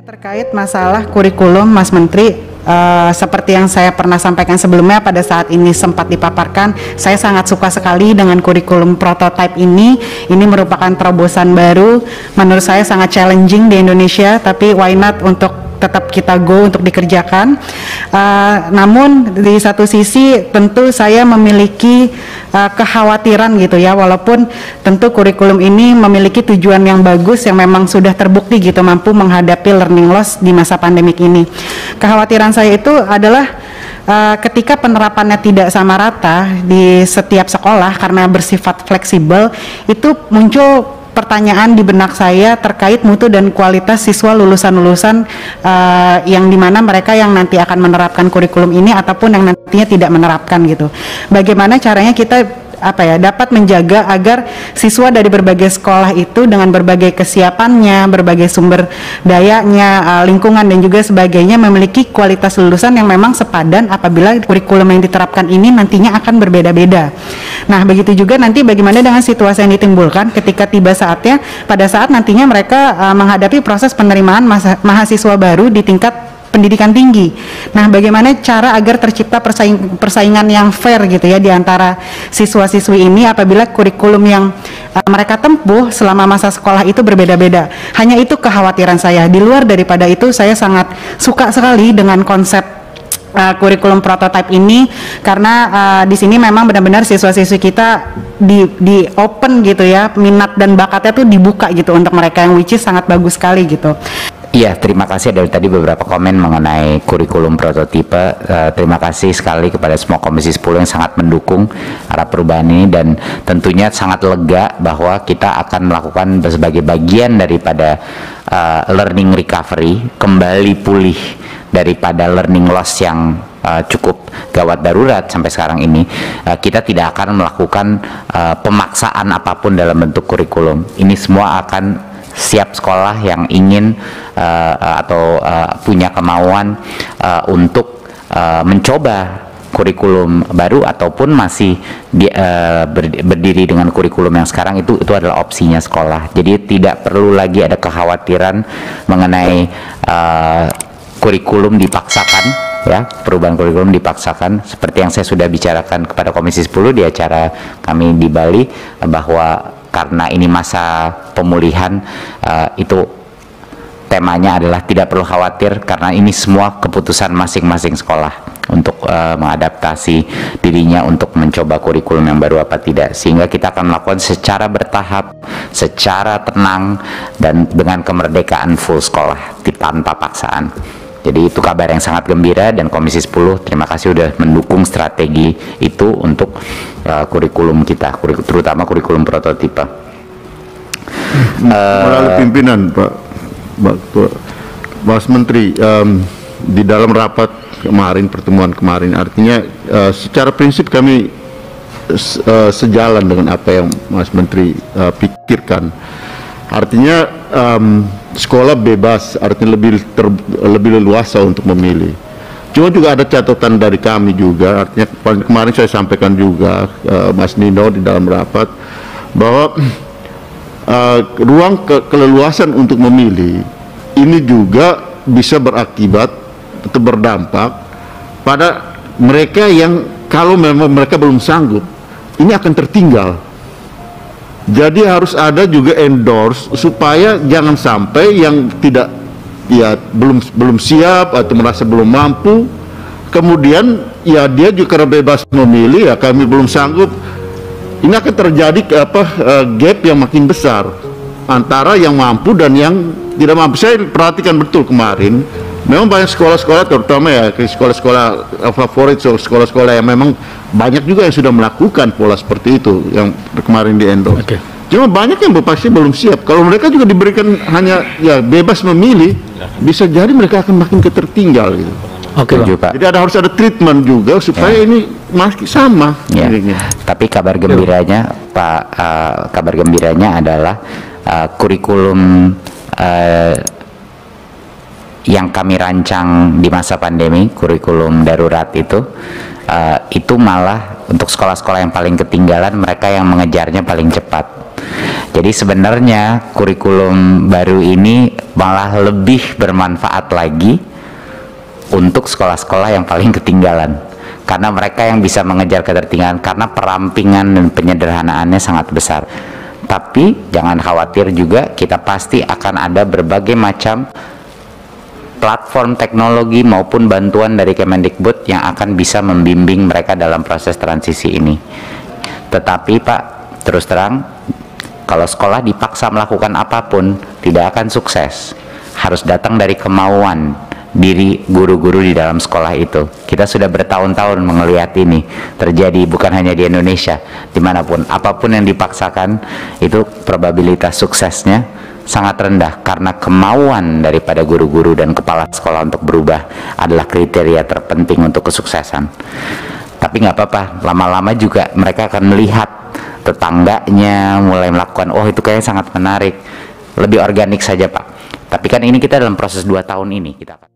Terkait masalah kurikulum, Mas Menteri, seperti yang saya pernah sampaikan sebelumnya, pada saat ini sempat dipaparkan, saya sangat suka sekali dengan kurikulum prototype ini. Ini merupakan terobosan baru, menurut saya sangat challenging di Indonesia, tapi why not untuk tetap kita go untuk dikerjakan. Namun di satu sisi tentu saya memiliki kekhawatiran gitu ya, walaupun tentu kurikulum ini memiliki tujuan yang bagus yang memang sudah terbukti gitu mampu menghadapi learning loss di masa pandemik ini. Kekhawatiran saya itu adalah ketika penerapannya tidak sama rata di setiap sekolah karena bersifat fleksibel, itu muncul pertanyaan di benak saya terkait mutu dan kualitas siswa lulusan-lulusan yang dimana mereka yang nanti akan menerapkan kurikulum ini ataupun yang nantinya tidak menerapkan gitu. Bagaimana caranya kita dapat menjaga agar siswa dari berbagai sekolah itu dengan berbagai kesiapannya, berbagai sumber dayanya, lingkungan dan juga sebagainya memiliki kualitas lulusan yang memang sepadan apabila kurikulum yang diterapkan ini nantinya akan berbeda-beda. Nah, begitu juga nanti bagaimana dengan situasi yang ditimbulkan ketika tiba saatnya, pada saat nantinya mereka menghadapi proses penerimaan mahasiswa baru di tingkat pendidikan tinggi. Nah, bagaimana cara agar tercipta persaingan yang fair gitu ya di antara siswa-siswi ini apabila kurikulum yang mereka tempuh selama masa sekolah itu berbeda-beda. Hanya itu kekhawatiran saya. Di luar daripada itu, saya sangat suka sekali dengan konsep kurikulum prototype ini karena di sini memang benar-benar siswa-siswi kita di open gitu ya, minat dan bakatnya tuh dibuka gitu untuk mereka, yang which is sangat bagus sekali gitu. Iya, terima kasih dari tadi beberapa komen mengenai kurikulum prototipe. Terima kasih sekali kepada semua Komisi 10 yang sangat mendukung arah perubahan ini, dan tentunya sangat lega bahwa kita akan melakukan sebagai bagian daripada learning recovery, kembali pulih daripada learning loss yang cukup gawat darurat sampai sekarang ini. Kita tidak akan melakukan pemaksaan apapun dalam bentuk kurikulum. Ini semua akan siap sekolah yang ingin atau punya kemauan untuk mencoba kurikulum baru ataupun masih berdiri dengan kurikulum yang sekarang, itu adalah opsinya sekolah. Jadi tidak perlu lagi ada kekhawatiran mengenai kurikulum dipaksakan, ya, perubahan kurikulum dipaksakan, seperti yang saya sudah bicarakan kepada Komisi 10 di acara kami di Bali, bahwa karena ini masa pemulihan, itu temanya adalah tidak perlu khawatir karena ini semua keputusan masing-masing sekolah untuk mengadaptasi dirinya untuk mencoba kurikulum yang baru apa tidak, sehingga kita akan melakukan secara bertahap, secara tenang, dan dengan kemerdekaan full sekolah tanpa paksaan. Jadi itu kabar yang sangat gembira, dan Komisi 10 terima kasih sudah mendukung strategi itu untuk kurikulum kita, terutama kurikulum prototipe. Melalui pimpinan Mas Menteri, di dalam rapat kemarin, pertemuan kemarin, artinya secara prinsip kami sejalan dengan apa yang Mas Menteri pikirkan. Artinya sekolah bebas, artinya lebih leluasa untuk memilih. Cuma juga ada catatan dari kami juga, artinya kemarin saya sampaikan juga Mas Nino di dalam rapat, bahwa ruang keleluasan untuk memilih ini juga bisa berakibat atau berdampak pada mereka yang kalau memang mereka belum sanggup, ini akan tertinggal. Jadi harus ada juga endorse supaya jangan sampai yang tidak, ya, belum siap atau merasa belum mampu, kemudian ya dia juga karena bebas memilih, ya kami belum sanggup, ini akan terjadi gap yang makin besar antara yang mampu dan yang tidak mampu. Saya perhatikan betul kemarin, memang banyak sekolah-sekolah, terutama ya sekolah-sekolah favorit, sekolah-sekolah yang memang banyak juga yang sudah melakukan pola seperti itu yang kemarin di endorse. Okay. Cuma banyak yang pasti belum siap. Kalau mereka juga diberikan hanya ya bebas memilih, bisa jadi mereka akan makin ketertinggal gitu. Oke, Pak. Jadi harus ada treatment juga supaya ini masih sama. Ya. Tapi kabar gembiranya, Pak, kabar gembiranya adalah kurikulum yang kami rancang di masa pandemi, kurikulum darurat itu malah untuk sekolah-sekolah yang paling ketinggalan, mereka yang mengejarnya paling cepat. Jadi sebenarnya kurikulum baru ini malah lebih bermanfaat lagi untuk sekolah-sekolah yang paling ketinggalan, karena mereka yang bisa mengejar ketertinggalan karena perampingan dan penyederhanaannya sangat besar. Tapi jangan khawatir juga, kita pasti akan ada berbagai macam platform teknologi maupun bantuan dari Kemendikbud yang akan bisa membimbing mereka dalam proses transisi ini. Tetapi Pak, terus terang, kalau sekolah dipaksa melakukan apapun, tidak akan sukses. Harus datang dari kemauan diri guru-guru di dalam sekolah itu. Kita sudah bertahun-tahun melihat ini terjadi, bukan hanya di Indonesia, dimanapun. Apapun yang dipaksakan, itu probabilitas suksesnya sangat rendah, karena kemauan daripada guru-guru dan kepala sekolah untuk berubah adalah kriteria terpenting untuk kesuksesan. Tapi nggak apa-apa, lama-lama juga mereka akan melihat tetangganya mulai melakukan, oh itu kayaknya sangat menarik, lebih organik saja Pak. Tapi kan ini kita dalam proses 2 tahun ini kita akan